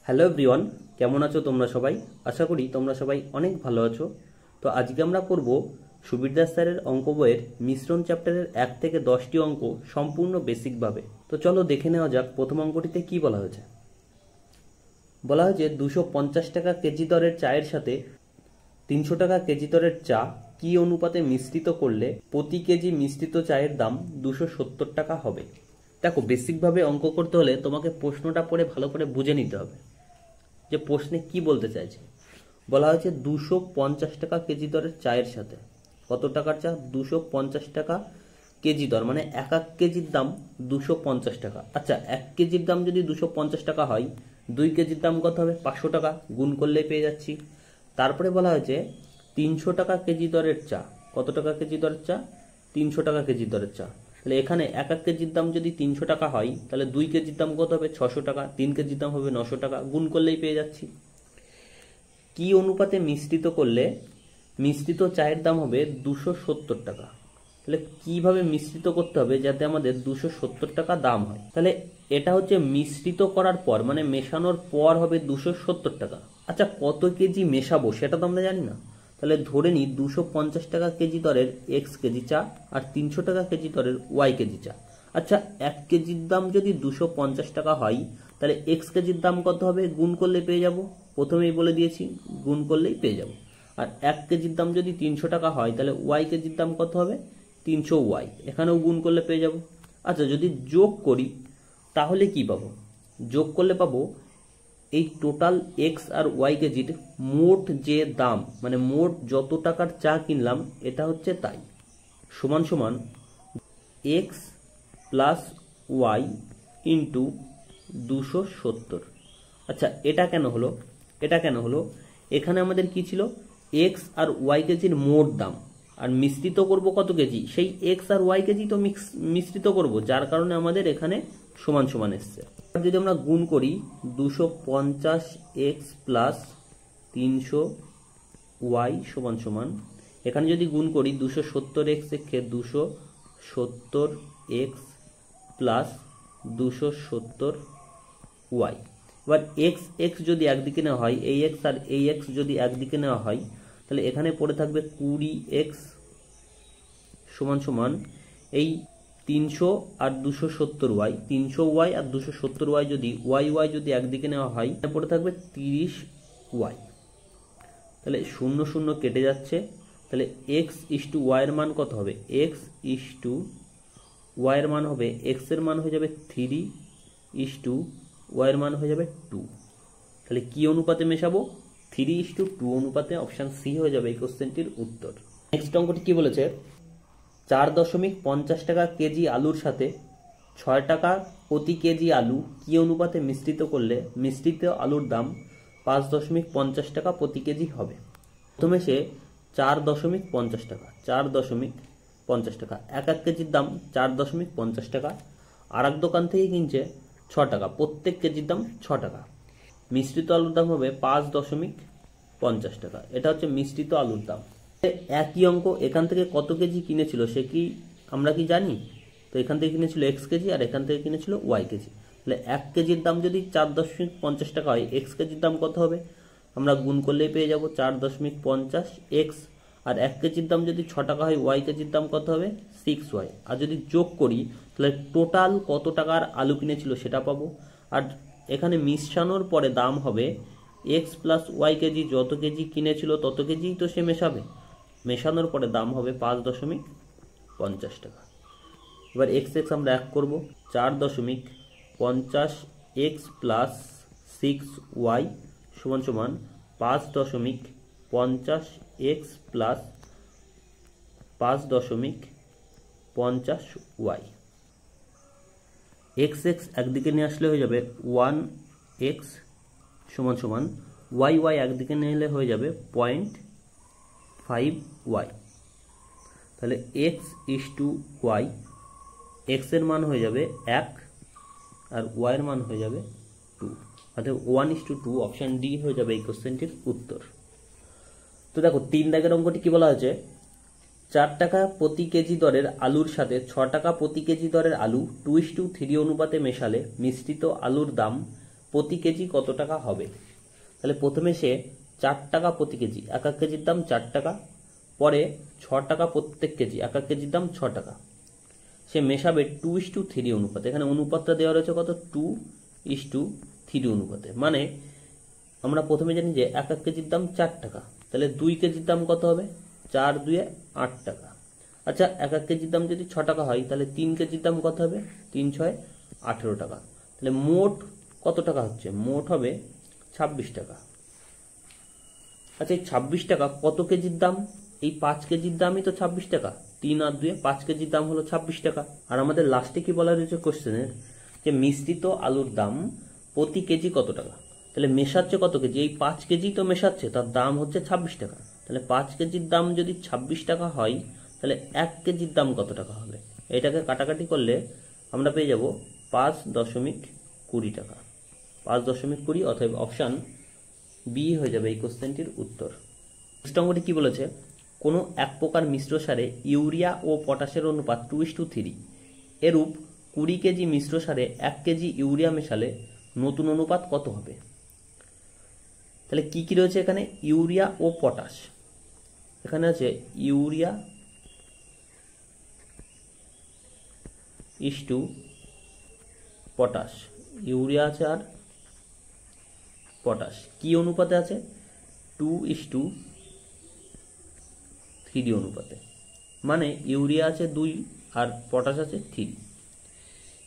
Hello everyone, কেমন আছো তোমরা সবাই? আশা করি তোমরা সবাই অনেক ভালো আছো। তো আজকে আমরা করব সুবীর দাস স্যারের অঙ্ক বইয়ের মিশ্রণ চ্যাপ্টারের 1 থেকে 10টি অঙ্ক সম্পূর্ণ বেসিকভাবে। তো চলো দেখে নেওয়া যাক প্রথম অঙ্কটিতে কি বলা হয়েছে। বলা হয়েছে 250 টাকা কেজি দরের চায়ের সাথে 300 টাকা কেজি দরের চা কি অনুপাতে মিশ্রিত করলে প্রতি কেজি মিশ্রিত চায়ের দাম 270 টাকা হবে। দেখো, বেসিকভাবে অঙ্ক করতে হলে তোমাকে প্রশ্নটা পড়ে ভালো করে বুঝে নিতে হবে যে প্রশ্নে কি বলতে চাইছে। বলা হয়েছে 250 টাকা কেজি দরের চায়ের সাথে কত টাকার চা? 250 টাকা কেজি দর, মানে এক এক কেজির দাম 250 টাকা। আচ্ছা, 1 কেজির দাম যদি 250 টাকা হয়, 2 কেজির দাম কত হবে? 500 টাকা। গুণ করলেই পেয়ে যাচ্ছি। তারপরে বলা হয়েছে 300 টাকা কেজি দরের চা। কত টাকা কেজি দরের চা? 300 টাকা কেজি দরের চা। তাহলে এখানে এক এক কেজির দাম যদি 300 টাকা হয়, তাহলে 2 কেজির দাম কত হবে? 600 টাকা। 3 কেজির দাম হবে 900 টাকা। গুণ করলেই পেয়ে যাচ্ছি। কি অনুপাতে মিশ্রিত করলে মিশ্রিত চায়ের দাম হবে 270 টাকা। তাহলে কিভাবে মিশ্রিত করতে হবে যাতে আমাদের 270 টাকা দাম হয়? তাহলে এটা হচ্ছে মিশ্রিত করার পর, মানে মেশানোর পর হবে 270 টাকা। আচ্ছা, কত কেজি মেশাবো সেটা তো আমরা জানি না। তাহলে ধরে নিই 250 টাকা কেজি দরের এক্স কেজি চা আর 300 টাকা কেজি দরের ওয়াই কেজি চা। আচ্ছা, 1 কেজির দাম যদি 250 টাকা হয়, তাহলে এক্স কেজির দাম কত হবে? গুণ করলে পেয়ে যাব। প্রথমেই বলে দিয়েছি, গুণ করলেই পেয়ে যাব। আর 1 কেজির দাম যদি 300 টাকা হয়, তাহলে ওয়াই কেজির দাম কত হবে? 300 ওয়াই। এখানেও গুণ করলে পেয়ে যাব। আচ্ছা, যদি যোগ করি তাহলে কি পাবো? যোগ করলে পাবো এই টোটাল এক্স আর ওয়াই কেজির মোট যে দাম, মানে মোট যত টাকার চা কিনলাম এটা হচ্ছে তাই, সমান সমান এক্স প্লাস ওয়াই ইন্টু 270। আচ্ছা, এটা কেন হলো? এটা কেন হলো? এখানে আমাদের কি ছিল? এক্স আর ওয়াই কেজির মোট দাম, আর মিশ্রিত করব কত কেজি? সেই এক্স আর ওয়াই কেজি তো মিশ্রিত করব, যার কারণে আমাদের এখানে সমান সমান এসছে। যদি আমরা গুণ করি 250 এক্স প্লাস 300 ওয়াই সমান সমান, এখানে যদি গুণ করি 270 এক্স একে 270 এক্স প্লাস 270 ওয়াই। এবার এক্স এক্স যদি একদিকে নেওয়া হয়, এই এক্স আর এই এক্স যদি একদিকে নেওয়া হয়, তাহলে এখানে পড়ে থাকবে 20 এক্স সমান সমান এই 300 আর 270 ওয়াই, 300 ওয়াই আর 270 ওয়াই যদি ওয়াই ওয়াই যদি একদিকে নেওয়া হয়, এখানে পড়ে থাকবে 30 ওয়াই। তাহলে 0 0 কেটে যাচ্ছে। তাহলে এক্স ইস টু ওয়াই এর মান কত হবে? এক্স ইস টু ওয়াই এর মান হবে, এক্স এর মান হয়ে যাবে 3 ইস টু ওয়াই এর মান হয়ে যাবে 2। তাহলে কি অনুপাতে মেশাবো? 3:2 অনুপাতে। অপশন সি হয়ে যাবে এই কোশ্চেনটির উত্তর। নেক্সট অঙ্কটি কি বলেছে? 4.50 টাকা কেজি আলুর সাথে 6 টাকা প্রতি কেজি আলু কি অনুপাতে মিশ্রিত করলে মিশ্রিত আলুর দাম 5.50 টাকা প্রতি কেজি হবে। প্রথমে সে 4.50 টাকা, 4.50 টাকা, এক এক কেজির দাম 4.50 টাকা। আর এক দোকান থেকে কিনছে 6 টাকা, প্রত্যেক কেজির দাম 6 টাকা। মিশ্রিত আলুর দাম হবে 5.50 টাকা। এটা হচ্ছে মিশ্রিত আলুর দাম। একই অঙ্ক, এখান থেকে কত কেজি কিনেছিল সে কি আমরা কি জানি? তো এখান থেকে কিনেছিল এক্স কেজি আর এখান থেকে কিনেছিল ওয়াই কেজি। তাহলে 1 কেজির দাম যদি 4.50 টাকা হয়, এক্স কেজির দাম কত হবে? আমরা গুণ করলেই পেয়ে যাব 4.50 এক্স। আর 1 কেজির দাম যদি 6 টাকা হয়, ওয়াই কেজির দাম কত হবে? 6 ওয়াই। আর যদি যোগ করি তাহলে টোটাল কত টাকার আলু কিনেছিল সেটা পাবো। আর এখানে মিশানোর পরে দাম হবে এক্স প্লাস ওয়াই কেজি, যত কেজি কিনেছিল তত কেজিই তো সে মেশাবে। মেশানোর পরে দাম হবে 5.50 টাকা। এবার এক্স এক্স আমরা এক করবো, 4.50 এক্স প্লাস 6 ওয়াই সমান সমান 5.50 X plus 5.50 Y. X X একদিকে নিয়ে আসলে হয়ে যাবে 1 এক্স সমান সমান ওয়াই ওয়াই একদিকে নিলে হয়ে যাবে 0.5 ওয়াই। তাহলে x is to Y, x এর মান হয়ে যাবে 1 আর ওয়াই এর মান হয়ে যাবে 2, অর্থাৎ 1:2। অপশন ডি হয়ে যাবে এই কোশ্চেনটির উত্তর। তো দেখো 3 দাগের অঙ্কটি কি বলা হয়েছে? 4 টাকা প্রতি কেজি দরের আলুর সাথে 6 টাকা প্রতি কেজি দরের আলু 2:3 অনুপাতে মেশালে মিশ্রিত আলুর দাম প্রতি কেজি কত টাকা হবে। তাহলে প্রথমে সে 4 টাকা প্রতি কেজি, এক এক কেজির দাম 4 টাকা, পরে 6 টাকা প্রত্যেক কেজি, এক এক কেজির দাম 6 টাকা। সে মেশাবে 2:3 অনুপাতে। এখানে অনুপাতটা দেওয়া রয়েছে কত, 2:3 অনুপাতে। মানে আমরা প্রথমে জানি যে এক এক কেজির দাম 4 টাকা, তাহলে 2 কেজির দাম কত হবে, 4 2 8 টাকা। আচ্ছা, এক এক কেজির দাম যদি 6 টাকা হয় তাহলে 3 কেজির দাম কত হবে, 3 6 18 টাকা। তাহলে মোট কত টাকা হচ্ছে, মোট হবে 26 টাকা। আচ্ছা, এই 26 টাকা কত কেজির দাম, এই 5 কেজির দামই তো 26 টাকা। 3 আর 2 5 কেজির দাম হলো 26 টাকা। আর আমাদের লাস্টে কি বলা রয়েছে কোশ্চেনের, যে মিশ্রিত আলুর দাম প্রতি কেজি কত টাকা। তাহলে মেশাচ্ছে কত কেজি, এই 5 কেজি তো মেশাচ্ছে, তার দাম হচ্ছে 26 টাকা। তাহলে 5 কেজির দাম যদি 26 টাকা হয় তাহলে 1 কেজির দাম কত টাকা হবে। এটাকে কাটাকাটি করলে আমরা পেয়ে যাব 5.20 টাকা। 5.20, অতএব অপশান বি হয়ে যাবে এই কোশ্চেনটির উত্তর। নেক্সট অঙ্কটি কি বলেছে, কোনো এক প্রকার মিশ্র সারে ইউরিয়া ও পটাশের অনুপাত 2:3, এরূপ 20 কেজি মিশ্র সারে 1 কেজি ইউরিয়া মেশালে নতুন অনুপাত কত হবে। তাহলে কি কি রয়েছে এখানে, ইউরিয়া ও পটাশ। এখানে আছে urea is to potash, urea আছে আর পটাশ কি অনুপাতে আছে, 2:3 অনুপাতে। মানে ইউরিয়া আছে 2 আর পটাশ আছে 3।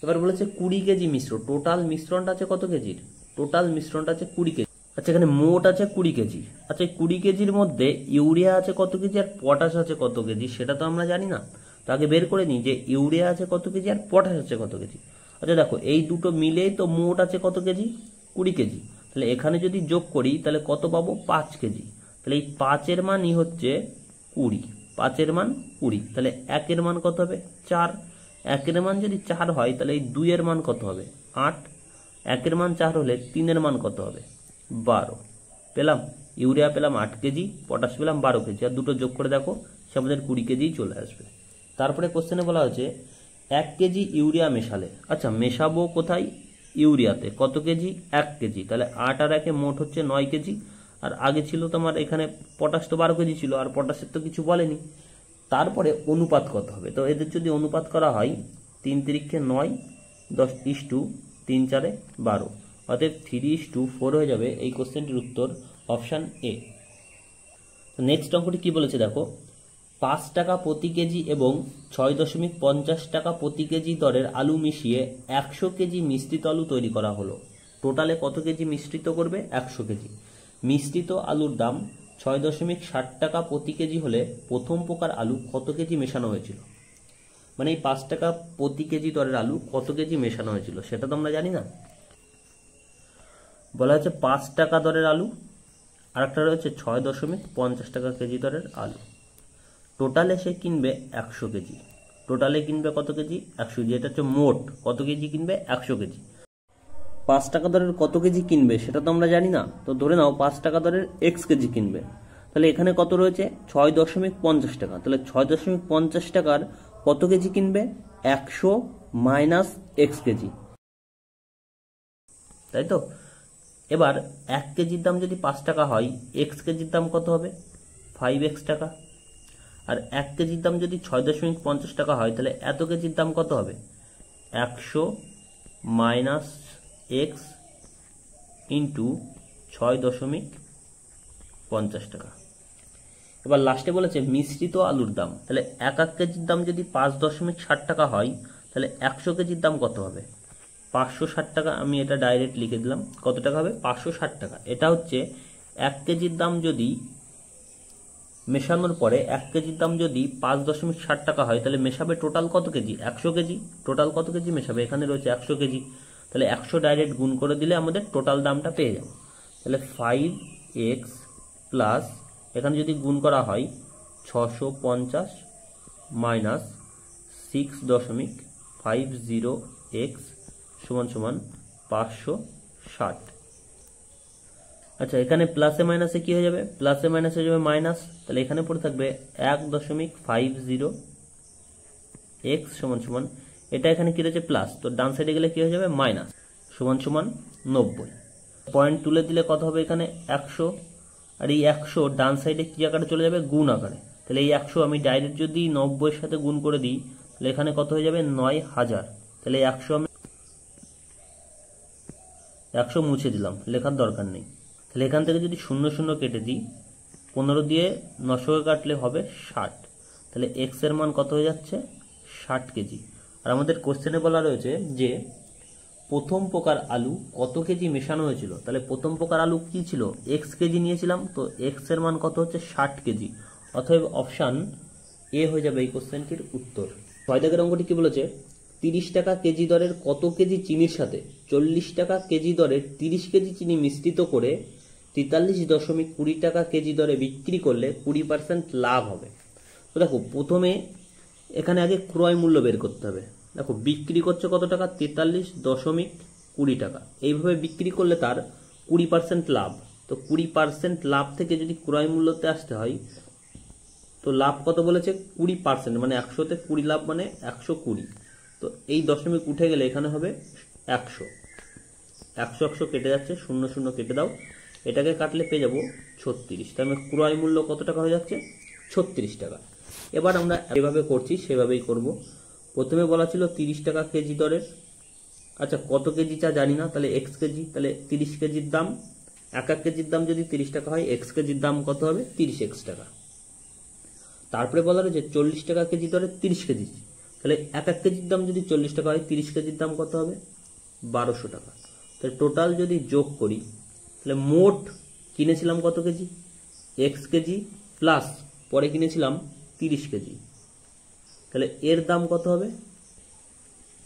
এবার বলেছে 20 কেজি মিশ্র, টোটাল মিশ্রণটা আছে কত কেজির, টোটাল মিশ্রণটা আছে 20 কেজি। আচ্ছা, এখানে মোট আছে 20 কেজি। আচ্ছা, এই 20 কেজির মধ্যে ইউরিয়া আছে কত কেজি আর পটাশ আছে কত কেজি, সেটা তো আমরা জানি না। তো আগে বের করে নিই যে ইউরিয়া আছে কত কেজি আর পটাশ আছে কত কেজি। আচ্ছা দেখো, এই দুটো মিলেই তো মোট আছে কত কেজি, 20 কেজি। তাহলে এখানে যদি যোগ করি তাহলে কত পাবো, 5 কেজি। তাহলে এই 5-এর মানই হচ্ছে 20, 5-এর মান 20। তাহলে 1-এর মান কত হবে, 4। 1-এর মান যদি 4 হয় তাহলে এই 2-এর মান কত হবে, 8। 1-এর মান 4 হলে 3-এর মান কত হবে, 12। পেলাম ইউরিয়া পেলাম 8 কেজি, পটাশ পেলাম 12 কেজি, আর দুটো যোগ করে দেখো সে আমাদের 20 কেজি চলে আসবে। তারপরে কোশ্চেনে বলা হয়েছে 1 কেজি ইউরিয়া মেশালে, আচ্ছা মেশাবো কোথায়, ইউরিয়াতে। কত কেজি, 1 কেজি। তাহলে 8 আর 1-এ মোট হচ্ছে 9 কেজি। আর আগে ছিল তোমার এখানে পটাশ তো 12 কেজি ছিল, আর পটাশের তো কিছু বলেনি। তারপরে অনুপাত কত হবে, তো এদের যদি অনুপাত করা হয় 3 3 9, 10:3 4 12, অতএব 3:4 হয়ে যাবে এই কোশ্চেনটির উত্তর, অপশান এ। নেক্সট অঙ্কটি কি বলেছে দেখো, 5 টাকা প্রতি কেজি এবং 6.50 টাকা প্রতি কেজি দরের আলু মিশিয়ে 100 কেজি মিশ্রিত আলু তৈরি করা হলো। টোটালে কত কেজি মিশ্রিত করবে, 100 কেজি। মিশ্রিত আলুর দাম 6.60 টাকা প্রতি কেজি হলে প্রথম প্রকার আলু কত কেজি মেশানো হয়েছিল। মানে এই 5 টাকা প্রতি কেজি দরের আলু কত কেজি মেশানো হয়েছিল সেটা তো আমরা জানি না। বলা হচ্ছে 5 টাকা দরের আলু, আর একটা রয়েছে 6.50 টাকা কেজি দরের আলু। টোটালে সে কিনবে 100 কেজি। টোটালে কিনবে কত কেজি, 100 কেজি। এটা হচ্ছে মোট কত কেজি কিনবে, 100 কেজি। 5 টাকা দরের কত কেজি কিনবে সেটা তো আমরা জানি না। তো ধরে নাও 5 টাকা দরের x কেজি কিনবে। তাহলে এখানে কত রয়েছে, 6.50 টাকা। তাহলে 6.50 টাকার কত কেজি কিনবে, 100 মাইনাস x কেজি, তাই তো। এবার 1 কেজির দাম যদি 5 টাকা হয়, x কেজির দাম কত হবে, 5x টাকা। আর 1 কেজির দাম যদি 6.50 টাকা হয় তাহলে এত কেজির দাম কত হবে, 100 মাইনাস x ইন্টু 6.50 টাকা। এবার লাস্টে বলেছে মিশ্রিত আলুর দাম। তাহলে 1 কেজির দাম যদি 5.60 টাকা হয় তাহলে 100 কেজির দাম কত হবে, 560 টাকা। আমি এটা ডাইরেক্ট লিখে দিলাম, কত টাকা হবে, 560 টাকা। এটা হচ্ছে 1 কেজির দাম যদি মেশানোর পরে 1 কেজির দাম যদি 5.60 টাকা হয় তাহলে মেশাবে টোটাল কত কেজি, 100 কেজি। টোটাল কত কেজি মেশাবে, এখানে রয়েছে 100 কেজি। তাহলে 100 ডাইরেক্ট গুণ করে দিলে আমাদের টোটাল দামটা পেয়ে যাব। তাহলে 5x প্লাস, এখানে যদি গুণ করা হয় 650 মাইনাস 6.50x সমান সমান 560। আচ্ছা, এখানে প্লাসে মাইনাসে কি হয়ে যাবে, প্লাসে মাইনাসে হয়ে যাবে মাইনাস। তাহলে এখানে পড়ে থাকবে 1.50x সমান সমান, এটা এখানে কি রয়েছে প্লাস, তো ডান সাইডে গেলে কি হয়ে যাবে মাইনাস, সমান সমান 90। পয়েন্ট তুলে দিলে কত হবে এখানে 100, আর এই 100 ডান সাইডে কি আকারে চলে যাবে, গুণ আকারে। তাহলে এই 100 আমি ডাইরেক্ট যদি 90 এর সাথে গুণ করে দিই তাহলে এখানে কত হয়ে যাবে 9000। তাহলে 100 আমি 100 মুছে দিলাম, লেখার দরকার নেই। তাহলে এখান থেকে যদি 0 0 কেটে দিই, 15 দিয়ে 900 কাটলে হবে 60। তাহলে এক্স এর মান কত হয়ে যাচ্ছে 60 কেজি। আর আমাদের কোশ্চেনে বলা রয়েছে যে প্রথম প্রকার আলু কত কেজি মেশানো হয়েছিল। তাহলে প্রথম প্রকার আলু কি ছিল, এক্স কেজি নিয়েছিলাম, তো এক্স এর মান কত হচ্ছে 60 কেজি। অতএব অপশান এ হয়ে যাবে এই কোশ্চেনটির উত্তর। 6 দাগের অঙ্কটি কি বলেছে, 30 টাকা কেজি দরের কত কেজি চিনির সাথে 40 টাকা কেজি দরের 30 কেজি চিনি মিশ্রিত করে 43.20 টাকা কেজি দরে বিক্রি করলে 20% লাভ হবে। তো দেখো প্রথমে এখানে আগে ক্রয় মূল্য বের করতে হবে। দেখো বিক্রি করছে কত টাকা, 43.20 টাকা। এইভাবে বিক্রি করলে তার 20% লাভ। তো 20% লাভ থেকে যদি ক্রয় মূল্যতে আসতে হয়, তো লাভ কত বলেছে 20%, মানে 100তে 20 লাভ মানে 120। তো এই দশমিক উঠে গেলে এখানে হবে 100। 100 কেটে যাচ্ছে, 0 0 কেটে দাও, এটাকে কাটলে পেয়ে যাবো 36। তার মানে ক্রয় মূল্য কত টাকা হয়ে যাচ্ছে 36 টাকা। এবার আমরা এভাবে করছি সেভাবেই করব। প্রথমে বলা ছিল 30 টাকা কেজি দরের, আচ্ছা কত কেজি চা জানি না, তাহলে এক্স কেজি, তাহলে 30 কেজির দাম, এক কেজির দাম যদি 30 টাকা হয়, এক্স কেজির দাম কত হবে 30x টাকা। তারপরে বলা রয়েছে 40 টাকা কেজি দরে 30 কেজি, তাহলে এক কেজির দাম যদি 40 টাকা হয়, 30 কেজির দাম কত হবে 1200 টাকা। তাহলে টোটাল যদি যোগ করি তাহলে মোট কিনেছিলাম কত কেজি, এক্স কেজি প্লাস পরে কিনেছিলাম 30 কেজি, তাহলে এর দাম কত হবে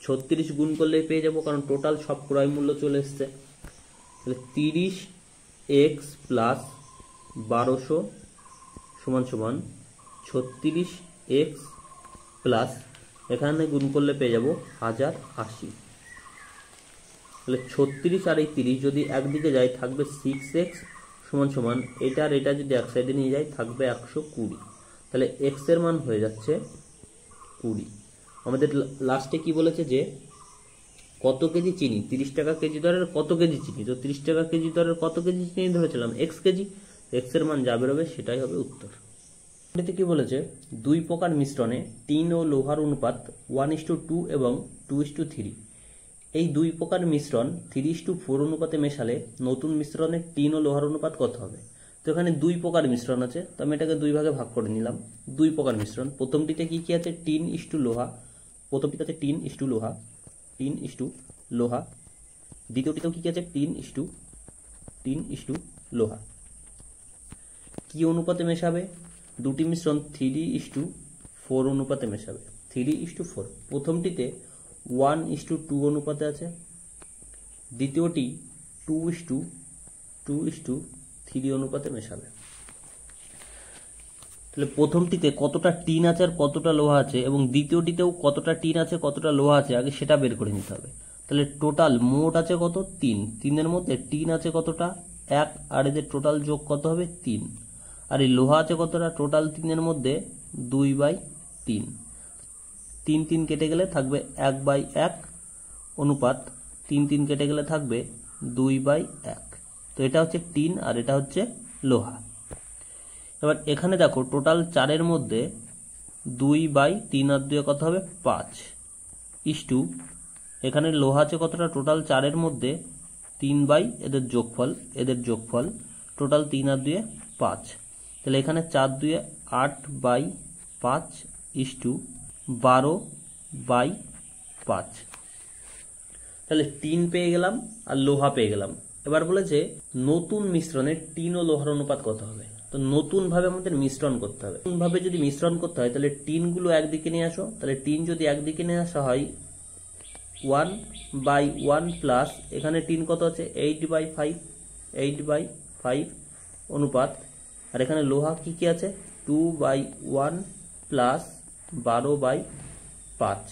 36 গুণ করলেই পেয়ে যাব, কারণ টোটাল সব ক্রয় মূল্য চলে এসছে। তাহলে 30x প্লাস 1200 সমান সমান 36x প্লাস এখানে গুণ করলে পেয়ে যাব 1080। তাহলে 36 আর এই 30 যদি একদিকে যায় থাকবে 6x সমান সমান এটা আর এটা যদি এক সাইডে নিয়ে যায় থাকবে 120। তাহলে x এর মান হয়ে যাচ্ছে 20। আমাদের লাস্টে কি বলেছে যে কত কেজি চিনি, 30 টাকা কেজি দরের কত কেজি চিনি, তো 30 টাকা কেজি দরের কত কেজি চিনি ধরেছিলাম x কেজি, x এর মান যা বেরোবে সেটাই হবে উত্তর। এতে কি বলেছে, দুই প্রকার মিশ্রণে টিন ও লোহার অনুপাত 1:2 এবং 2:3। এই দুই প্রকার মিশ্রণ 3:4 অনুপাতে মেশালে নতুন মিশ্রণের টিন ও লোহার অনুপাত কত হবে। তো এখানে দুই প্রকার মিশ্রণ আছে, তো আমি এটাকে দুই ভাগে ভাগ করে নিলাম। দুই প্রকার মিশ্রণ, প্রথমটিতে কি কি আছে টিন ইস্টু লোহা, প্রথমটিতে আছে টিন ইস্টু লোহা, টিন ইস্টু লোহা। দ্বিতীয়টিতেও কি কি আছে টিন ইস্টু লোহা। কি অনুপাতে মেশাবে, দুটি মিশ্রণ 3:4 অনুপাতে মেশাবে। 3:4, প্রথমটিতে 1:2 অনুপাতে আছে, দ্বিতীয়টি 2:3 অনুপাতে মেশাবে। তাহলে প্রথমটিতে কতটা টিন আছে আর কতটা লোহা আছে, এবং দ্বিতীয়টিতেও কতটা টিন আছে কতটা লোহা আছে, আগে সেটা বের করে নিতে হবে। তাহলে টোটাল মোট আছে কত 3, 3-এর মধ্যে টিন আছে কতটা 1, আর এদের টোটাল যোগ কত হবে 3, আর এই লোহা আছে কতটা টোটাল 3-এর মধ্যে 2/3। 3 কেটে গেলে থাকবে 1/1 অনুপাত 3 কেটে গেলে থাকবে 2/1। তো এটা হচ্ছে টিন আর এটা হচ্ছে লোহা। এবার এখানে দেখো টোটাল 4-এর মধ্যে 2/3 আর 2 কত হবে 5 ইস্টু এখানে লোহা আছে কতটা টোটাল 4-এর মধ্যে 3 এদের যোগফল টোটাল 3 আর 2 5। তাহলে এখানে 4-2 8/5 ইস্টু 12/5। তাহলে টিন পেয়ে গেলাম আর লোহা পেয়ে গেলাম। এবার বলেছে নতুন মিশ্রণের টিন ও লোহার অনুপাত কত হবে। তো নতুন ভাবে আমাদের মিশ্রণ করতে হবে। নতুন ভাবে যদি মিশ্রণ করতে হয় তাহলে টিন গুলো একদিকে নিয়ে আসো। তাহলে টিন যদি একদিকে নিয়ে আসা হয় 1/1 প্লাস এখানে টিন কত আছে 8/5 অনুপাত, আর এখানে লোহা কি কি আছে 2/1 প্লাস 12/5।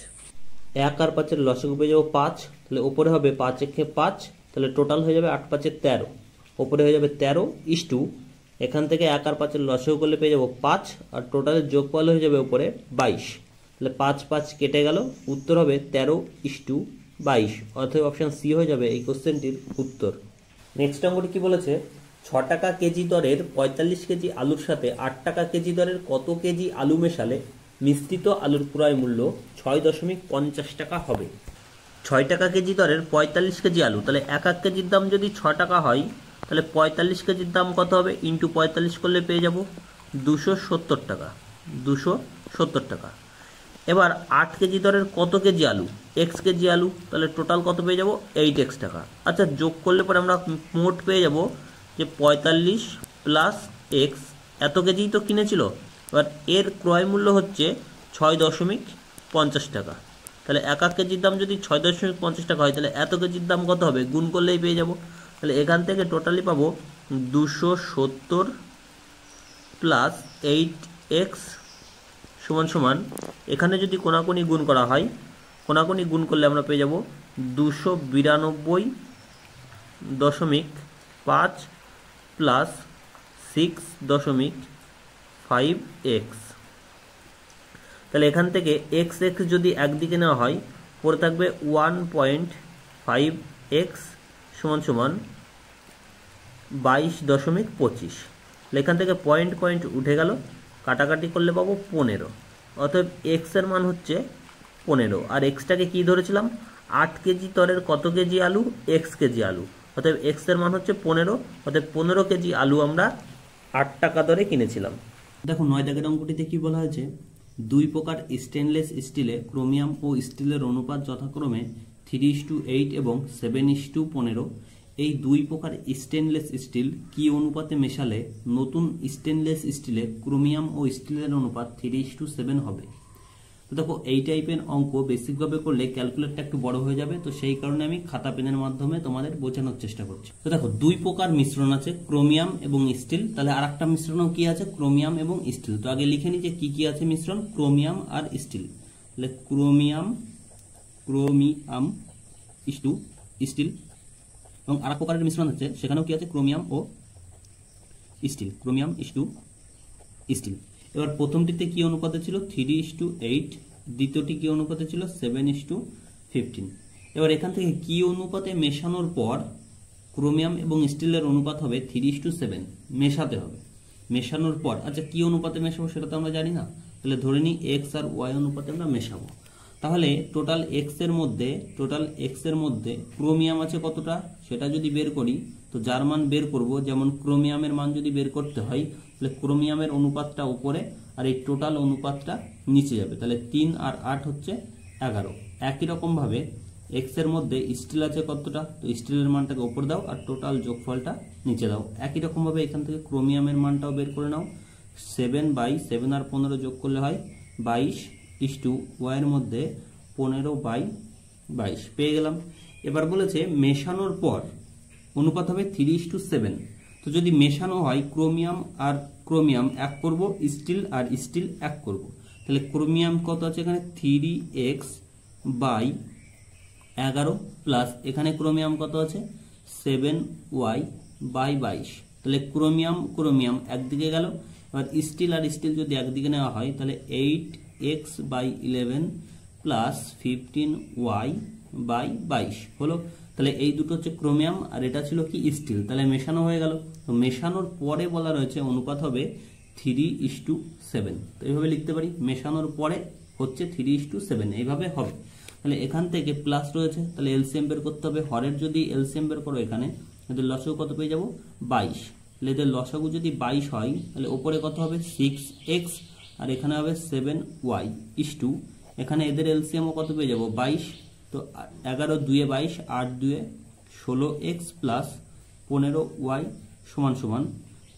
1 আর 5-এর লসাগু পেয়ে যাবো 5, তাহলে উপরে হবে 5 একে 5, তাহলে টোটাল হয়ে যাবে 8×5 = 13, উপরে হয়ে যাবে 13 ইস্টু এখান থেকে 1 আর 5-এর লসাগু করলে পেয়ে যাবো 5, আর টোটালের যোগফল হয়ে যাবে উপরে 22। তাহলে 5 কেটে গেল, উত্তর হবে 13:22। 22। অতএব অপশন সি হয়ে যাবে এই কোশ্চেনটির উত্তর। নেক্সট অঙ্কটি কি বলেছে, 6 টাকা কেজি দরের 45 কেজি আলুর সাথে 8 টাকা কেজি দরের কত কেজি আলু মেশালে মিশ্রিত আলুর ক্রয় মূল্য 6.50 টাকা হবে। 6 টাকা কেজি দরের 45 কেজি আলু, তাহলে এক কেজির দাম যদি 6 টাকা হয় তাহলে 45 কেজির দাম কত হবে, ইন্টু 45 করলে পেয়ে যাব 270 টাকা। 270 টাকা। এবার 8 কেজি দরের কত কেজি আলু, এক্স কেজি আলু, তাহলে টোটাল কত পেয়ে যাব 8x টাকা। আচ্ছা, যোগ করলে পরে আমরা মোট পেয়ে যাব যে 45 প্লাস এক্স, এত কেজিই তো কিনেছিল। এবার এর ক্রয় মূল্য হচ্ছে 6.50 টাকা। তাহলে এক কেজির দাম যদি 6.50 টাকা হয় তাহলে এত কেজির দাম কত হবে, গুণ করলেই পেয়ে যাব। তাহলে এখান থেকে টোটালি পাবো 270 প্লাস 8x সমান সমান, এখানে যদি কোনাকুনি গুণ করা হয়, কোনাকুনি গুণ করলে আমরা পেয়ে যাব 292.5 প্লাস 6.5x। তাহলে এখান থেকে এক্স এক্স যদি একদিকে নেওয়া হয় পরে থাকবে 1.5x সমান সমান 22.25। এখান থেকে পয়েন্ট পয়েন্ট উঠে গেল, কাটাকাটি করলে পাবো 15। অতএব এক্স এর মান হচ্ছে 15, আর এক্সটাকে কি ধরেছিলাম, 8 কেজি দরের কত কেজি আলু, এক্স কেজি আলু। অতএব এক্স এর মান হচ্ছে 15, অতএব 15 কেজি আলু আমরা 8 টাকা দরে কিনেছিলাম। দেখো 9 দাগের অঙ্কটিতে কি বলা হয়েছে, দুই প্রকার স্টেনলেস স্টিলে ক্রোমিয়াম ও স্টিলের অনুপাত যথাক্রমে 3:8 এবং 7:15। এই দুই প্রকার স্টেনলেস স্টিল কি অনুপাতে মেশালে নতুন স্টেনলেস স্টিলে ক্রোমিয়াম ও স্টিলের অনুপাত 3:7 হবে। তো দেখো এই টাইপের অঙ্ক বেসিকভাবে করলে ক্যালকুলেটরটা একটু বড় হয়ে যাবে, তো সেই কারণে আমি খাতা পেনের মাধ্যমে তোমাদের বোঝানোর চেষ্টা করছি। তো দেখো দুই প্রকার মিশ্রণ আছে, ক্রোমিয়াম এবং স্টিল। তাহলে আর একটা মিশ্রণও কি আছে, ক্রোমিয়াম এবং স্টিল। তো আগে লিখে নি যে কি কি আছে মিশ্রণ, ক্রোমিয়াম আর স্টিল। তাহলে ক্রোমিয়াম স্টিল, এবং আর এক প্রকারের মিশ্রণ হচ্ছে সেখানেও কি আছে, ক্রোমিয়াম ও স্টিল, ক্রোমিয়াম স্টিল। এবার প্রথমটিতে কি অনুপাতে ছিল 3:8, দ্বিতীয়টি কি অনুপাতে ছিল 7:15। এবার এখান থেকে কি অনুপাতে মেশানোর পর ক্রোমিয়াম এবং স্টিলের অনুপাত হবে 3:7, মেশাতে হবে। মেশানোর পর আচ্ছা কি অনুপাতে মেশাবো সেটা তো আমরা জানি না, তাহলে ধরে নিই এক্স আর ওয়াই অনুপাতে আমরা মেশাবো। তাহলে টোটাল এক্স এর মধ্যে ক্রোমিয়াম আছে কতটা সেটা যদি বের করি, তো যার মান বের করব, যেমন ক্রোমিয়ামের মান যদি বের করতে হয় তাহলে ক্রোমিয়ামের অনুপাতটা উপরে আর এই টোটাল অনুপাতটা নিচে যাবে। তাহলে 3 আর 8 হচ্ছে 11। একই রকম ভাবে এক্স এর মধ্যে স্টিল আছে কতটা, তো স্টিলের মানটাকে উপরে দাও আর টোটাল যোগফলটা নিচে দাও। একই রকম ভাবে এখান থেকে ক্রোমিয়ামের মানটাও বের করে নাও, 7/7 আর 15 যোগ করলে হয় 22, ওয়াই এর মধ্যে 15/22 পেয়ে গেলাম। এবার বলেছে মেশানোর পর অনুপাত হবে 3:7। তো যদি মেশানো হয় ক্রোমিয়াম আর ক্রোমিয়াম এক করব, স্টিল আর স্টিল এক করব, তাহলে ক্রোমিয়াম কত আছে এখানে 3x/11 প্লাস এখানে ক্রোমিয়াম কত আছে 7y/22। তাহলে ক্রোমিয়াম একদিকে গেল। এবার স্টিল আর স্টিল যদি একদিকে নেওয়া হয় তাহলে 8x/11 প্লাস 15y/22 হলো। তাহলে এই দুটো হচ্ছে ক্রোমিয়াম আর এটা ছিল কি স্টিল। তাহলে মেশানো হয়ে গেল। তো মেশানোর পরে বলা রয়েছে অনুপাত হবে 3:7। তো এইভাবে লিখতে পারি, মেশানোর পরে হচ্ছে 3:7, এইভাবে হবে। তাহলে এখান থেকে প্লাস রয়েছে, তাহলে এলসিএম বের করতে হবে। হরের যদি এলসিএম বের করো এখানে, এদের লসাগু কত পেয়ে যাব 22। তাহলে এদের লসাগু যদি 22 হয় তাহলে ওপরে কত হবে 6x আর এখানে হবে 7y, এখানে এদের এলসিএমও কত পেয়ে যাব 22। তো 11×2 = 22, 8×2 = 16x প্লাস 15y সমান সমান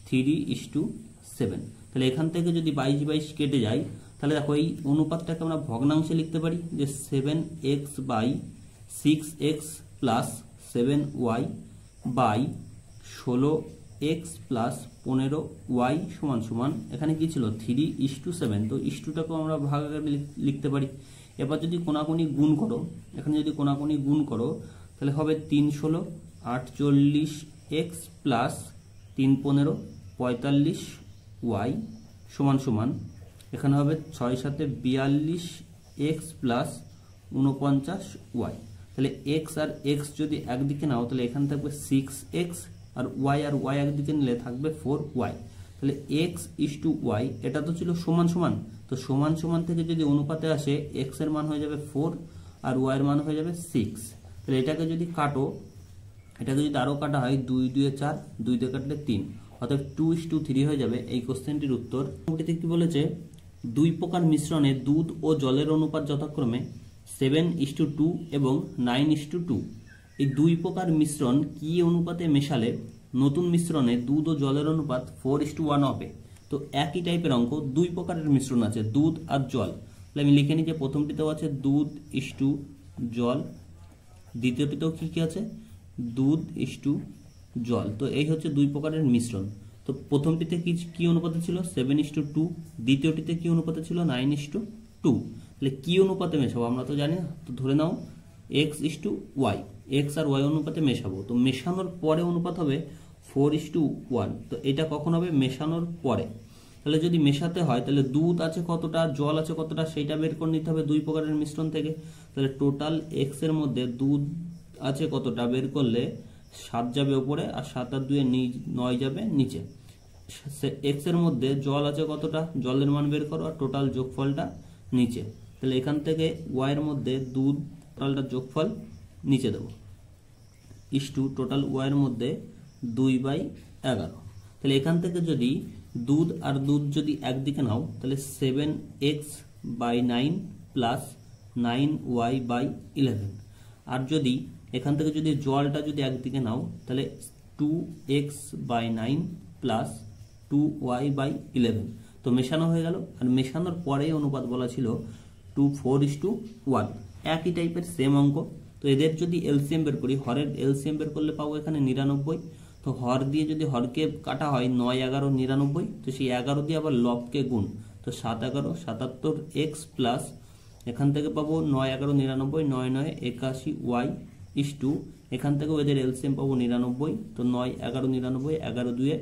3:7। তাহলে এখান থেকে যদি 22 কেটে যায় তাহলে দেখো এই অনুপাতটাকে আমরা ভগ্নাংশে লিখতে পারি যে 7x/6x plus 7y/16x plus 15y সমান সমান এখানে কি ছিল 3:7। তো ইস্টুটাকেও আমরা ভাগ আকারে লিখতে পারি। এবার যদি কোনাকুনি গুণ করো, এখানে যদি কোনাকুনি গুণ করো তাহলে হবে 3×16 48x প্লাস 3×15 45y সমান সমান এখানে হবে 6×7 42x প্লাস 49y। তাহলে এক্স আর এক্স যদি একদিকে নাও তাহলে এখানে থাকবে 6x, আর ওয়াই একদিকে নিলে থাকবে 4y। তাহলে এক্স ইস টু ওয়াই, এটা তো ছিল সমান সমান, তো সমান সমান থেকে যদি অনুপাতে আসে এক্স এর মান হয়ে যাবে 4 আর ওয়াই এর মান হয়ে যাবে 6। তাহলে এটাকে যদি কাটো, এটাকে যদি আরো কাটা হয় 2 2 এ 4, 2 দিয়ে কাটলে 3, অর্থাৎ 2:3 হয়ে যাবে এই কোশ্চেনটির উত্তর। এটিতে কি বলেছে, দুই প্রকার মিশ্রণে দুধ ও জলের অনুপাত যথাক্রমে 7:2 এবং 9:2। এই দুই প্রকার মিশ্রণ কি অনুপাতে মেশালে নতুন মিশ্রণে দুধ ও জলের অনুপাত 4:1 হবে? তো একই টাইপের অঙ্ক, দুই প্রকারের মিশ্রণ আছে, দুধ আর জল। তাহলে আমি লিখে নিই যে প্রথমটিতেও আছে দুধ ইস্টু জল, দ্বিতীয়টিতেও কি কি আছে, দুধ ইস্টু জল। তো এই হচ্ছে দুই প্রকারের মিশ্রণ। তো প্রথমটিতে কি অনুপাতে ছিল 7:2, দ্বিতীয়টিতে কি অনুপাতে ছিল 9:2। তাহলে কি অনুপাতে মেশাবো আমরা তো জানি না, তো ধরে নাও x:y, এক্স আর ওয়াই অনুপাতে মেশাবো। তো মেশানোর পরে অনুপাত হবে 4:1। তো এটা কখন হবে, মেশানোর পরে। তাহলে যদি মেশাতে হয় তাহলে দুধ আছে কতটা, জল আছে কতটা, সেটা বের করে নিতে হবে দুই প্রকারের মিশ্রণ থেকে। তাহলে টোটাল এক্স এর মধ্যে দুধ আছে কতটা বের করলে 7 যাবে উপরে আর 7 আর 2 9 যাবে নিচে। এক্স এর মধ্যে জল আছে কতটা, জলের মান বের করো আর টোটাল যোগফলটা নিচে। তাহলে এখান থেকে ওয়াই এর মধ্যে দুধ টোটালটা যোগফল নিচে দেবো, ইস্টু টোটাল ওয়াই এর মধ্যে 2/11। তাহলে এখান থেকে যদি দুধ আর দুধ যদি একদিকে নাও তাহলে 7x/9 প্লাস 9y/11। আর যদি এখান থেকে যদি জলটা যদি একদিকে নাও তাহলে 2x/9 প্লাস 2y/11। তো মেশানো হয়ে গেল, আর মেশানোর পরেই অনুপাত বলা ছিল 4:1। একই টাইপের সেম অঙ্ক। তো এদের যদি এলসিএম বের করি, হরের এলসিএম বের করলে পাবো এখানে 99। তো হর দিয়ে যদি হরকে কাটা হয় 9 11 99, তো সেই 11 দিয়ে আবার লবকে গুণ, তো 7 11 77x প্লাস এখান থেকে পাবো 9 11 99, 9 9 81 y ইস্টু এখান থেকে এদের এলসিএম পাবো 99। তো 9 11 99, 11 2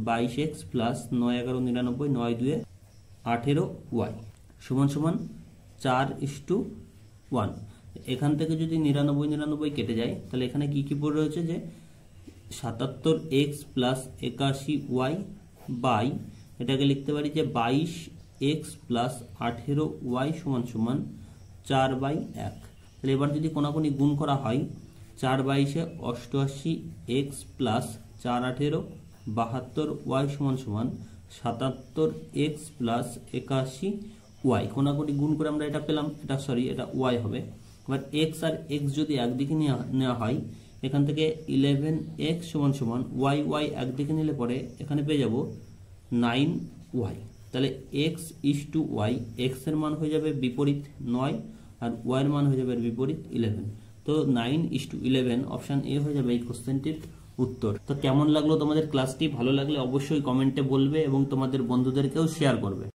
22x প্লাস 9 11 99, 9 2 18y সমান সমান 4:1। এখান থেকে যদি 99 99 কেটে যায় তাহলে এখানে কি কি পড়ে রয়েছে, যে 77x প্লাস 81y বাই এটাকে লিখতে পারি যে 22x প্লাস 18y সমান সমান 4/1। তাহলে এবার যদি কোনাকুনি গুণ করা হয়, 4/22 88x প্লাস 4 18 72y সমান সমান 77x প্লাস 81y। কোনাকুনি গুণ করে আমরা এটা পেলাম, এটা y হবে। এবার x আর x যদি একদিকে নেওয়া হয়, এখান থেকে 11x সমান সমান y একদিকে নিলে পরে এখানে পেয়ে যাব 9y। তাহলে x is to y, x এর মান হয়ে যাবে বিপরীত 9 আর y এর মান হয়ে যাবে বিপরীত 11। তো 9:11 অপশন এ হয়ে যাবে এই কোশ্চেনটির উত্তর। তো কেমন লাগলো তোমাদের ক্লাসটি? ভালো লাগলে অবশ্যই কমেন্টে বলবে এবং তোমাদের বন্ধুদেরকেও শেয়ার করবে।